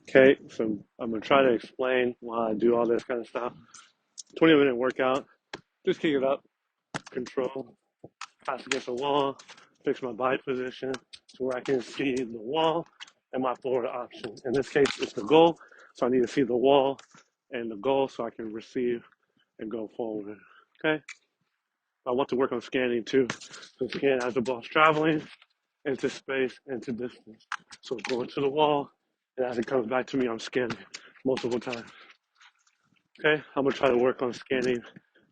Okay, so I'm gonna try to explain why I do all this kind of stuff. 20-minute workout, just kick it up, control, pass against the wall, fix my body position to where I can see the wall and my forward option. In this case, it's the goal, so I need to see the wall and the goal so I can receive and go forward. Okay, I want to work on scanning too. So scan as the ball's traveling into space, into distance. So it's going to the wall, and as it comes back to me, I'm scanning multiple times. Okay, I'm gonna try to work on scanning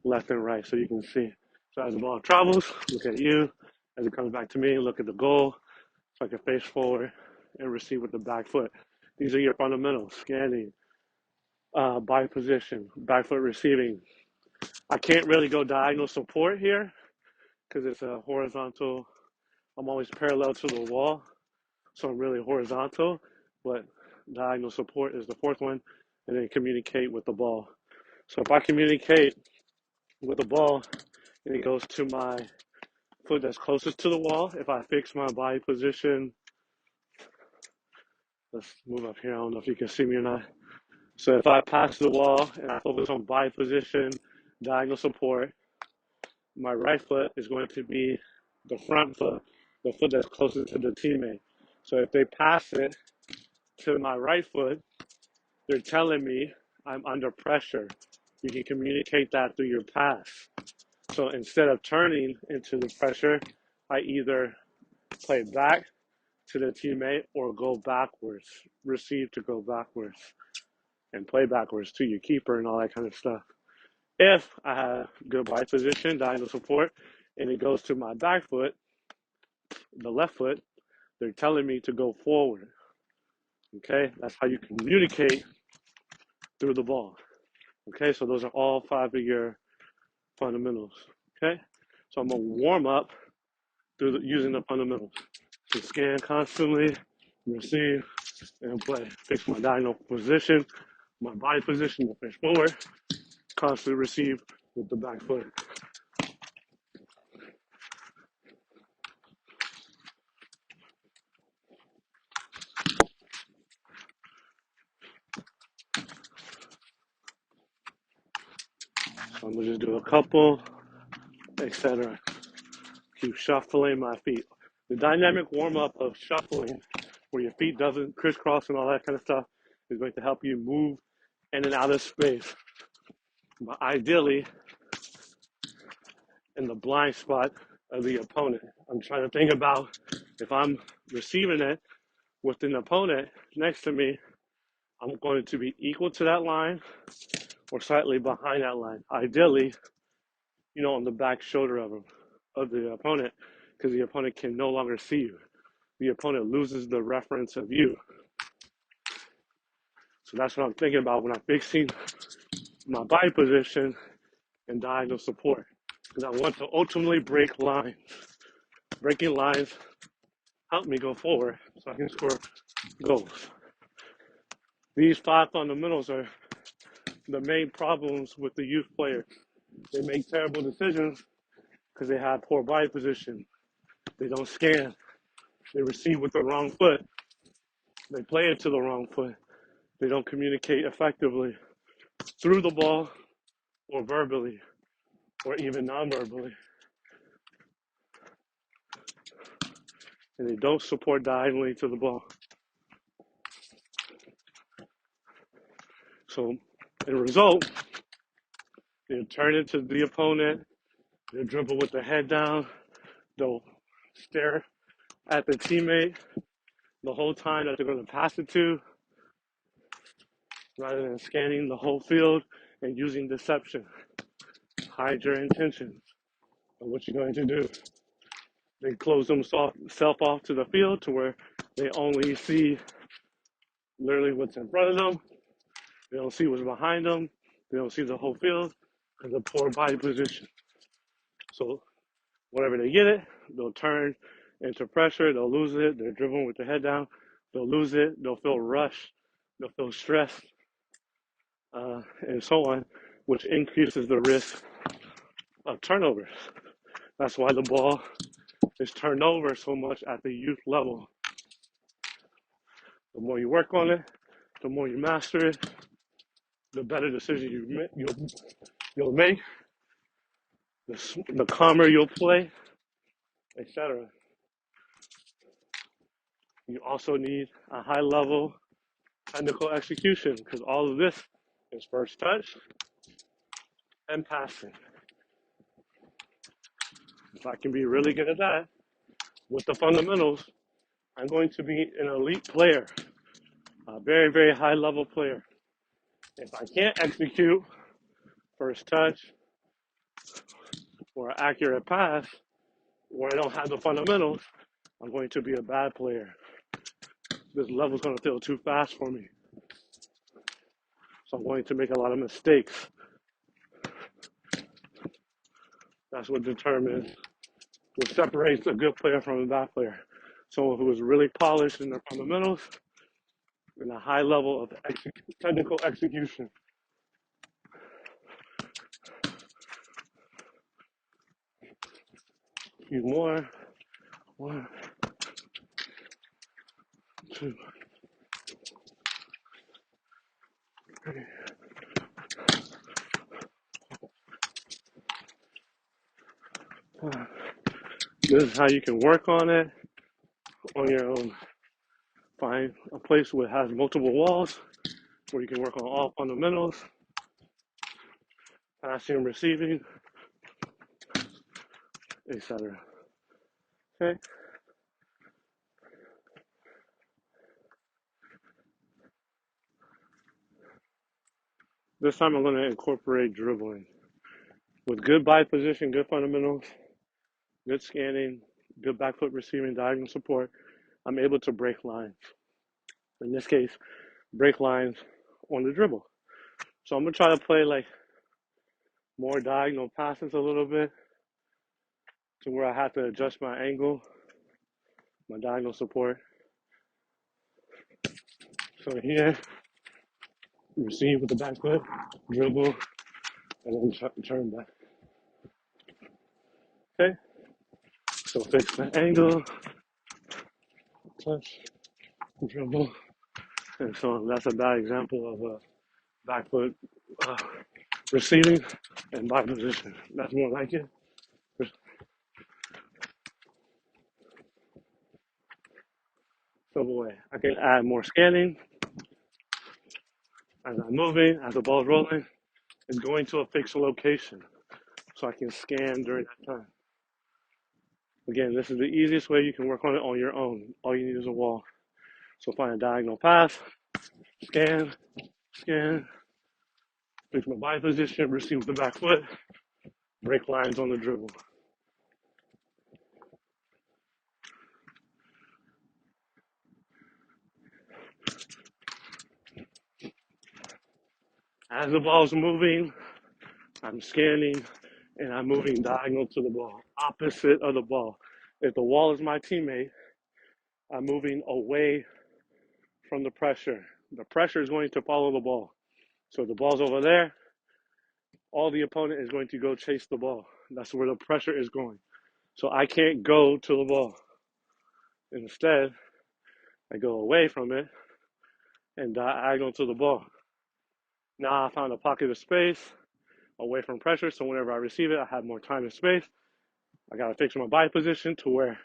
left and right so you can see. So as the ball travels, look at you. As it comes back to me, look at the goal so I can face forward and receive with the back foot. These are your fundamentals: scanning, body position, back foot receiving. I can't really go diagonal support here because it's a horizontal. I'm always parallel to the wall, so I'm really horizontal. But diagonal support is the fourth one, and then communicate with the ball. So if I communicate with the ball and it goes to my foot that's closest to the wall, if I fix my body position, let's move up here. I don't know if you can see me or not. So if I pass the wall and I focus on body position, diagonal support, my right foot is going to be the front foot, the foot that's closest to the teammate. So if they pass it to my right foot, they're telling me I'm under pressure. You can communicate that through your pass. So instead of turning into the pressure, I either play back to the teammate or go backwards, receive to go backwards, and play backwards to your keeper and all that kind of stuff. If I have good body position, diagonal support, and it goes to my back foot, the left foot, they're telling me to go forward. Okay, that's how you communicate through the ball. Okay, so those are all five of your fundamentals. Okay, so I'm gonna warm up through using the fundamentals. So scan constantly, receive, and play. Fix my diagonal position, my body position to face forward, constantly receive with the back foot. So I'm gonna just do a couple, etc. Keep shuffling my feet. The dynamic warm up of shuffling, where your feet doesn't crisscross and all that kind of stuff, is going to help you move in and out of space. But ideally, in the blind spot of the opponent. I'm trying to think about if I'm receiving it with an opponent next to me, I'm going to be equal to that line or slightly behind that line. Ideally, on the back shoulder of the opponent, because the opponent can no longer see you. The opponent loses the reference of you. So that's what I'm thinking about when I'm fixing my body position and diagonal support. Because I want to ultimately break lines. Breaking lines help me go forward so I can score goals. These five fundamentals are the main problems with the youth players. They make terrible decisions because they have poor body position. They don't scan. They receive with the wrong foot. They play it to the wrong foot. They don't communicate effectively through the ball or verbally or even non-verbally. And they don't support diagonally to the ball. So, in result, they turn it to the opponent. They dribble with the head down. They'll stare at the teammate the whole time that they're going to pass it to, rather than scanning the whole field and using deception. Hide your intentions of what you're going to do. They close themselves off to the field to where they only see literally what's in front of them. They don't see what's behind them. They don't see the whole field because of poor body position. So whenever they get it, they'll turn into pressure. They'll lose it. They're dribbling with their head down. They'll lose it. They'll feel rushed. They'll feel stressed, and so on, which increases the risk of turnovers. That's why the ball is turned over so much at the youth level. The more you work on it, The more you master it, the better decision you'll make, the calmer you'll play, etc. You also need a high level technical execution because all of this is first touch and passing. If I can be really good at that with the fundamentals, I'm going to be an elite player, a very, very high level player. If I can't execute first touch or accurate pass, or I don't have the fundamentals, I'm going to be a bad player. This level's going to feel too fast for me. So I'm going to make a lot of mistakes. That's what separates a good player from a bad player. Someone who is really polished in their fundamentals and a high level of technical execution. Few more. 1, 2, 3. This is how you can work on it on your own. Find a place where it has multiple walls where you can work on all fundamentals, passing and receiving, etc. Okay. This time I'm going to incorporate dribbling. With good body position, good fundamentals, good scanning, good back foot receiving, diagonal support, I'm able to break lines. In this case, break lines on the dribble. So I'm going to try to play like more diagonal passes a little bit to where I have to adjust my angle, my diagonal support. So here, receive with the back foot, dribble, and then turn back. Okay? So fix the angle, touch, dribble, and so that's a bad example of a back foot receiving and body position. That's more like it. So away. I can add more scanning as I'm moving, as the ball's rolling. It's going to a fixed location, so I can scan during that time. Again, this is the easiest way you can work on it on your own. All you need is a wall. So find a diagonal path, scan, fix my body position, receive with the back foot, break lines on the dribble. As the ball's moving, I'm scanning and I'm moving diagonal to the ball, opposite of the ball. If the wall is my teammate, I'm moving away from the pressure. The pressure is going to follow the ball. So if the ball's over there, all the opponent is going to go chase the ball. That's where the pressure is going. So I can't go to the ball. Instead, I go away from it and diagonal to the ball. Now I found a pocket of space away from pressure, so whenever I receive it, I have more time and space. I got to fix my body position to where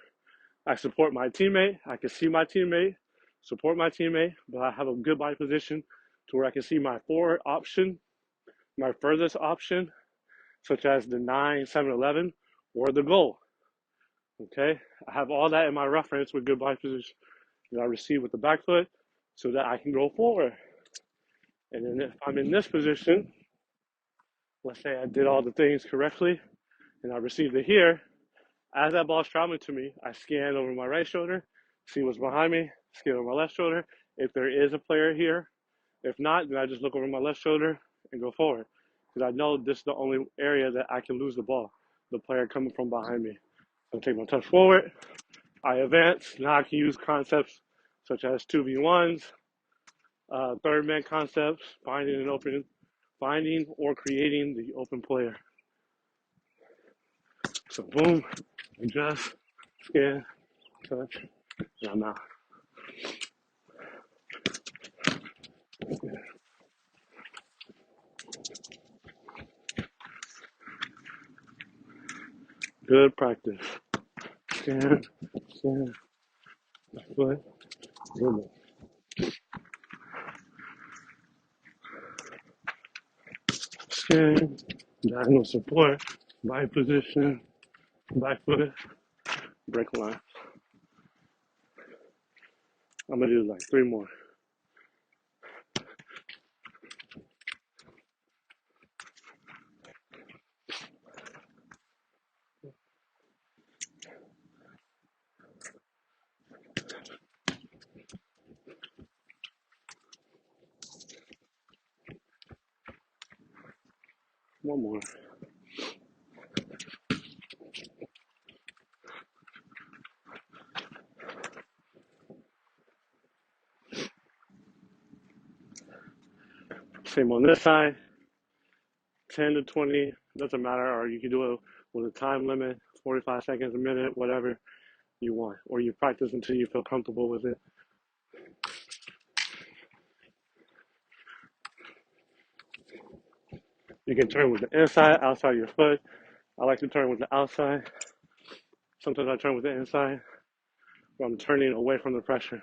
I support my teammate. I can see my teammate, support my teammate, but I have a good body position to where I can see my forward option, my furthest option, such as the 9, 7, 11, or the goal. Okay, I have all that in my reference with good body position that I receive with the back foot so that I can go forward. And then if I'm in this position, let's say I did all the things correctly and I received it here, as that ball's traveling to me, I scan over my right shoulder, see what's behind me, scan over my left shoulder. If there is a player here, if not, then I just look over my left shoulder and go forward. Because I know this is the only area that I can lose the ball, the player coming from behind me. So I take my touch forward, I advance. Now I can use concepts such as 2v1s, third man concepts, finding or creating the open player. So boom, adjust, scan, touch, and I'm out. Good practice. Scan, scan, foot, dribble. Scan, diagonal support, bite position, back foot, break line. I'm gonna do like 3 more. One more. Same on this side, 10 to 20, doesn't matter, or you can do it with a time limit, 45 seconds, a minute, whatever you want, or you practice until you feel comfortable with it. You can turn with the inside, outside of your foot. I like to turn with the outside. Sometimes I turn with the inside, but I'm turning away from the pressure.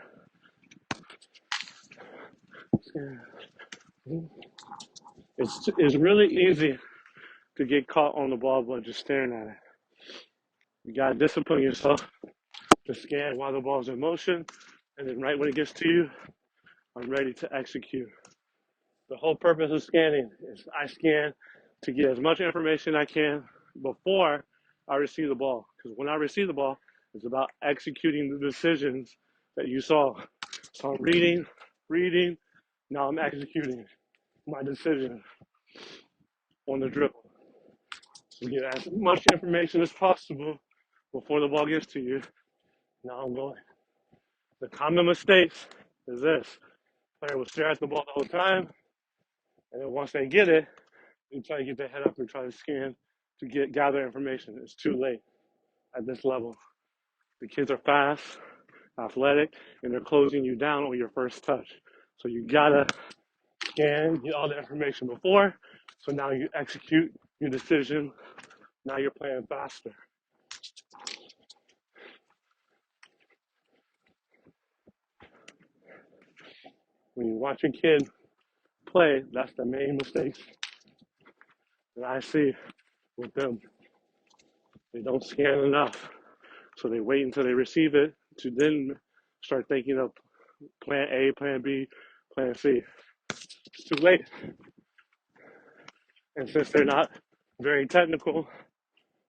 It's really easy to get caught on the ball by just staring at it. You gotta discipline yourself to scan while the ball's in motion, and then right when it gets to you, I'm ready to execute. The whole purpose of scanning is I scan to get as much information I can before I receive the ball. Because when I receive the ball, it's about executing the decisions that you saw. So I'm reading, now I'm executing my decision on the dribble. So get as much information as possible before the ball gets to you. Now I'm going. The common mistakes is this. Player will stare at the ball the whole time, and then once they get it, they try to get their head up and try to scan to gather information. It's too late at this level. The kids are fast, athletic, and they're closing you down on your first touch. So you gotta scan, get all the information before, so now you execute your decision. Now you're playing faster. When you watch a kid play, that's the main mistakes that I see with them. They don't scan enough. So they wait until they receive it to then start thinking of plan A, plan B, plan C. It's too late. And since they're not very technical,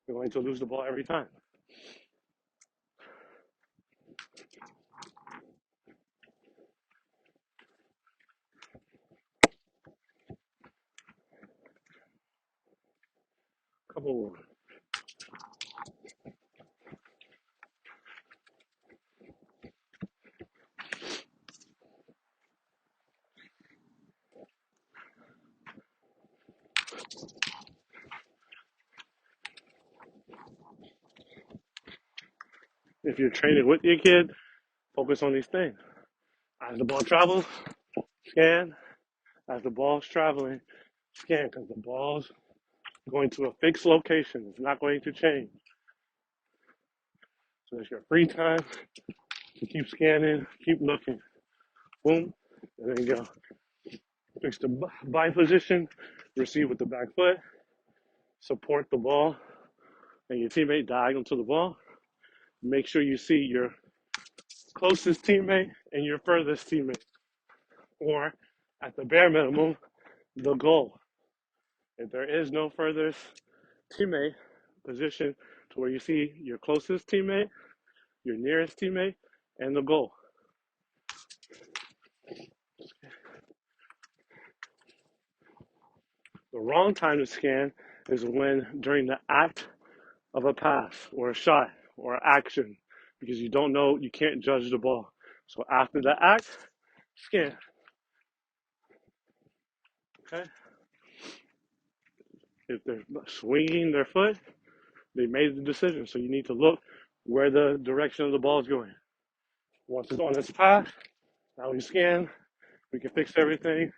they're going to lose the ball every time. Couple more. If you're training with your kid, focus on these things. As the ball travels, scan. As the ball's traveling, scan, because the ball's going to a fixed location. It's not going to change. So it's your free time to keep scanning, keep looking. Boom, and there you go. Fix the bind position, receive with the back foot, support the ball and your teammate diagonal to the ball. Make sure you see your closest teammate and your furthest teammate, or at the bare minimum, the goal. If there is no furthest teammate, position to where you see your closest teammate, your nearest teammate, and the goal. The wrong time to scan is when during the act of a pass or a shot or action, because you don't know, you can't judge the ball. So after the act, scan. Okay. If they're swinging their foot, they made the decision. So you need to look where the direction of the ball is going. Once it's on its path, now we scan. We can fix everything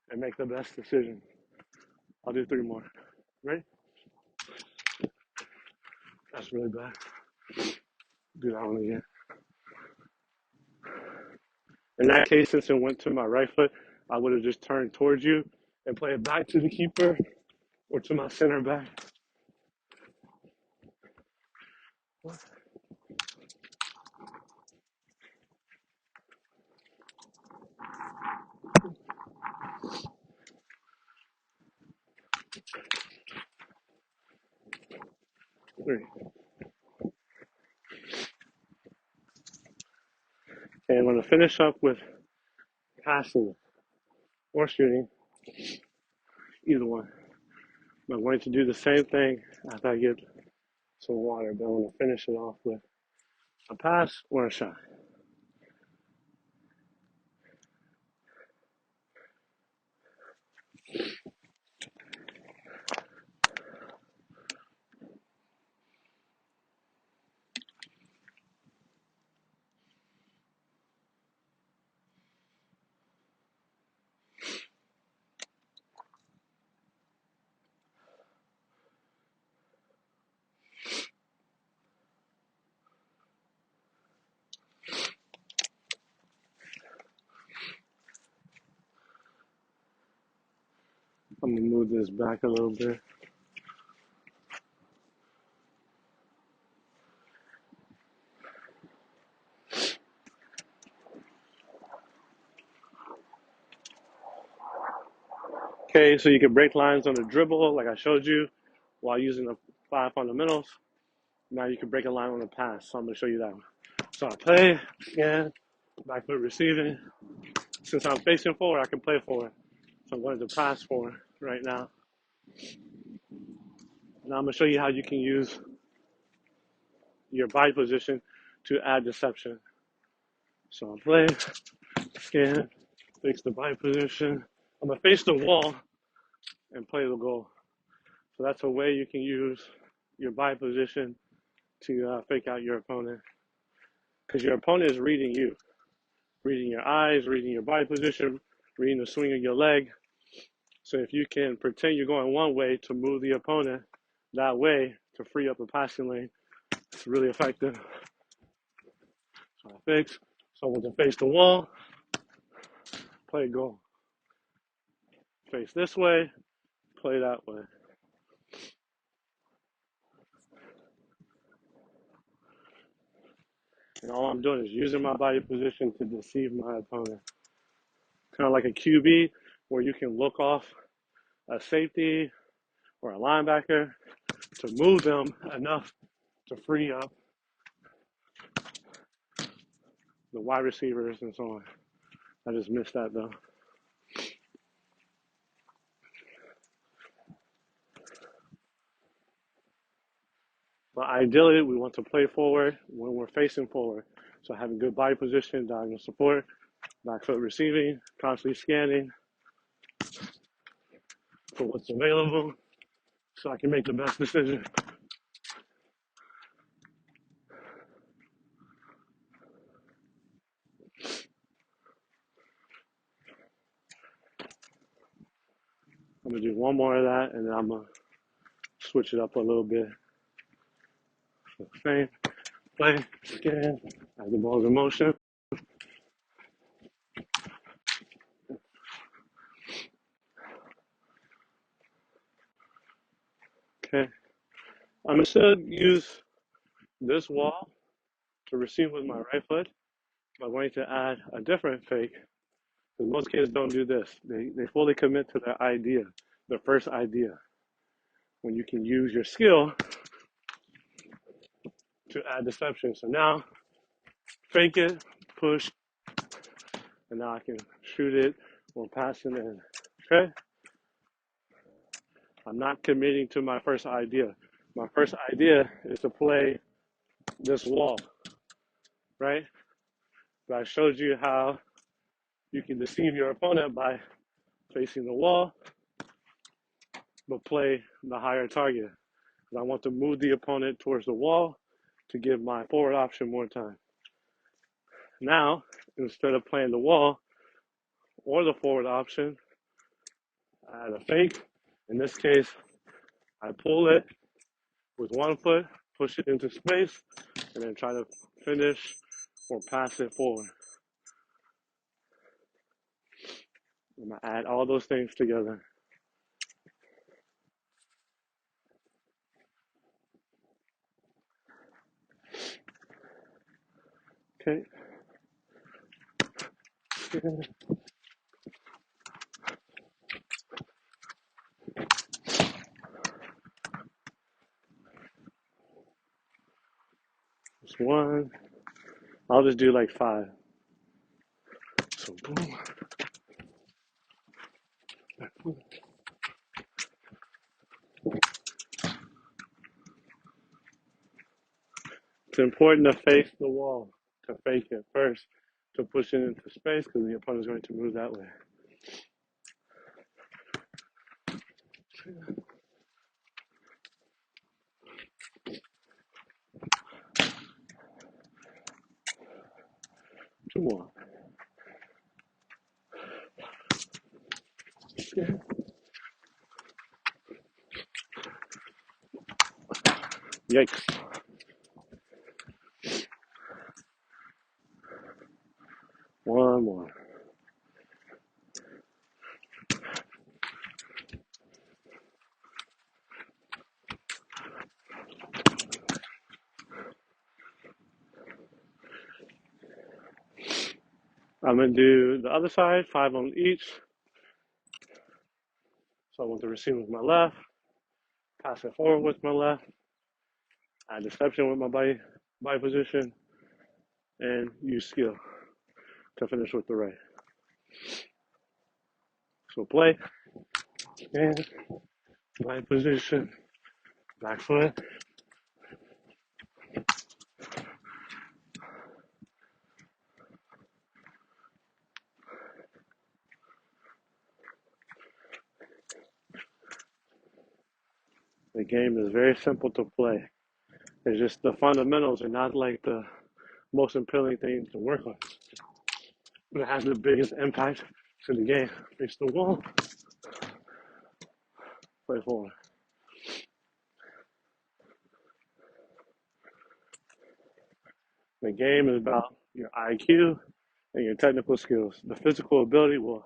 and make the best decision. I'll do 3 more. Ready? That's really bad. Do that one again. In that case, since it went to my right foot, I would have just turned towards you and play it back to the keeper or to my center back. Three. Okay, I'm going to finish up with passing or shooting, either one. I'm going to do the same thing after I get some water, but I'm going to finish it off with a pass or a shot. I'm going to move this back a little bit. Okay, so you can break lines on the dribble like I showed you while using the 5 fundamentals. Now you can break a line on the pass. So I'm going to show you that one. So I play, scan, back foot receiving. Since I'm facing forward, I can play forward. So I'm going to pass forward right now. Now I'm going to show you how you can use your body position to add deception. So I play, scan, fix the body position. I'm going to face the wall and play the goal. So that's a way you can use your body position to fake out your opponent. Because your opponent is reading you, reading your eyes, reading your body position, reading the swing of your leg. So if you can pretend you're going one way to move the opponent that way to free up the passing lane, it's really effective. So I fix. So I'm going to face the wall, play goal. Face this way, play that way. And all I'm doing is using my body position to deceive my opponent. Kind of like a QB where you can look off a safety or a linebacker to move them enough to free up the wide receivers and so on. I just missed that though. But ideally, we want to play forward when we're facing forward. So having good body position, diagonal support, back foot receiving, constantly scanning for what's available so I can make the best decision. I'm going to do one more of that and then I'm going to switch it up a little bit. So same, play, scan, as the ball's in motion. Okay. I'm going to use this wall to receive with my right foot. I'm going to add a different fake because most kids don't do this. They fully commit to their idea, their first idea. When you can use your skill to add deception. So now, fake it, push, and now I can shoot it or pass it in. Okay? I'm not committing to my first idea. My first idea is to play this wall, right? But I showed you how you can deceive your opponent by facing the wall, but play the higher target. I want to move the opponent towards the wall to give my forward option more time. Now, instead of playing the wall or the forward option, I add a fake. In this case, I pull it with one foot, push it into space, and then try to finish or pass it forward. I'm gonna add all those things together. Okay. Just one. I'll just do like 5. So boom. It's important to face the wall, to fake it first, to push it into space because the opponent's going to move that way. 2 more. Yikes. One more. I'm going to do the other side, 5 on each. So I want to receive with my left, pass it forward with my left, add deception with my body position, and use skill to finish with the right. So play, and body position, back foot. The game is very simple to play. It's just the fundamentals are not like the most appealing things to work on. But it has the biggest impact to the game. Face the wall, play forward. The game is about your IQ and your technical skills. The physical ability will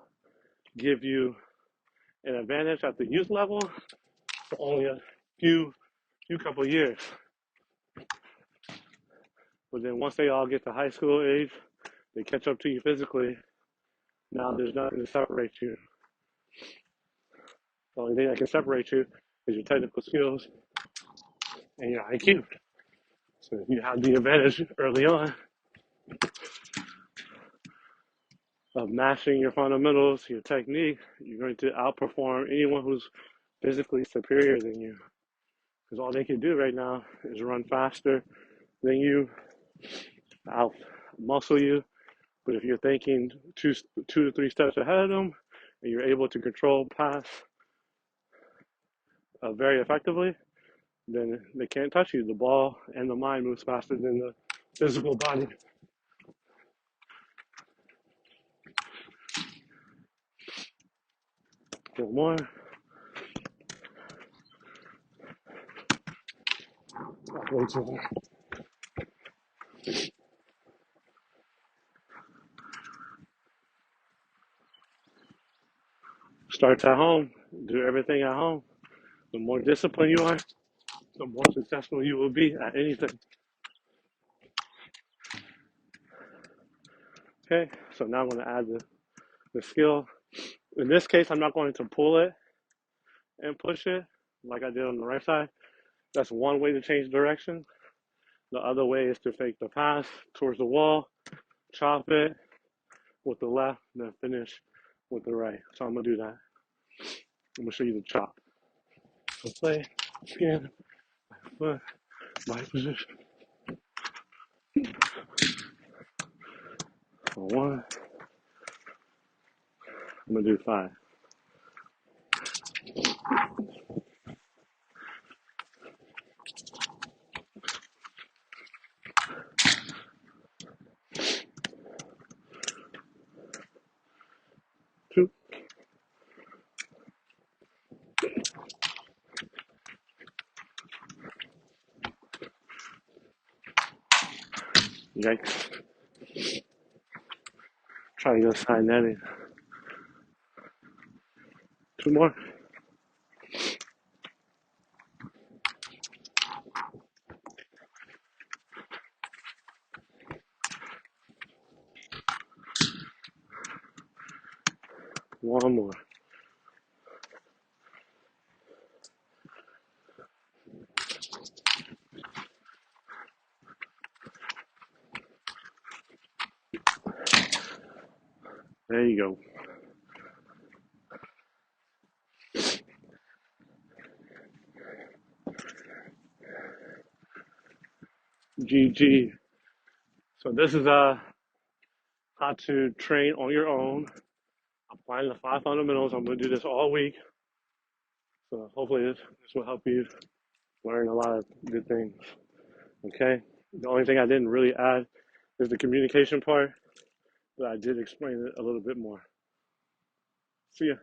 give you an advantage at the youth level for only a few couple years. But then once they all get to high school age, they catch up to you physically. Now there's nothing to separate you. The only thing that can separate you is your technical skills and your IQ. So you have the advantage early on of mastering your fundamentals, your technique. You're going to outperform anyone who's physically superior than you. Because all they can do right now is run faster than you, out muscle you. But if you're thinking two to 3 steps ahead of them, and you're able to control pass very effectively, then they can't touch you. The ball and the mind moves faster than the physical body. One more. Way too long. Starts at home. Do everything at home. The more disciplined you are, the more successful you will be at anything. Okay, so now I'm going to add the skill. In this case, I'm not going to pull it and push it like I did on the right side. That's one way to change direction. The other way is to fake the pass towards the wall, chop it with the left, then finish with the right. So I'm going to do that. I'm going to show you the chop. So play, scan, foot, body position. For 1, I'm going to do 5. 2, 3, Yikes. Try to go side netting. Two more. One more. There you go. GG. So this is how to train on your own, applying the 5 fundamentals. I'm going to do this all week. So hopefully this will help you learn a lot of good things. Okay? The only thing I didn't really add is the communication part, but I did explain it a little bit more. See ya.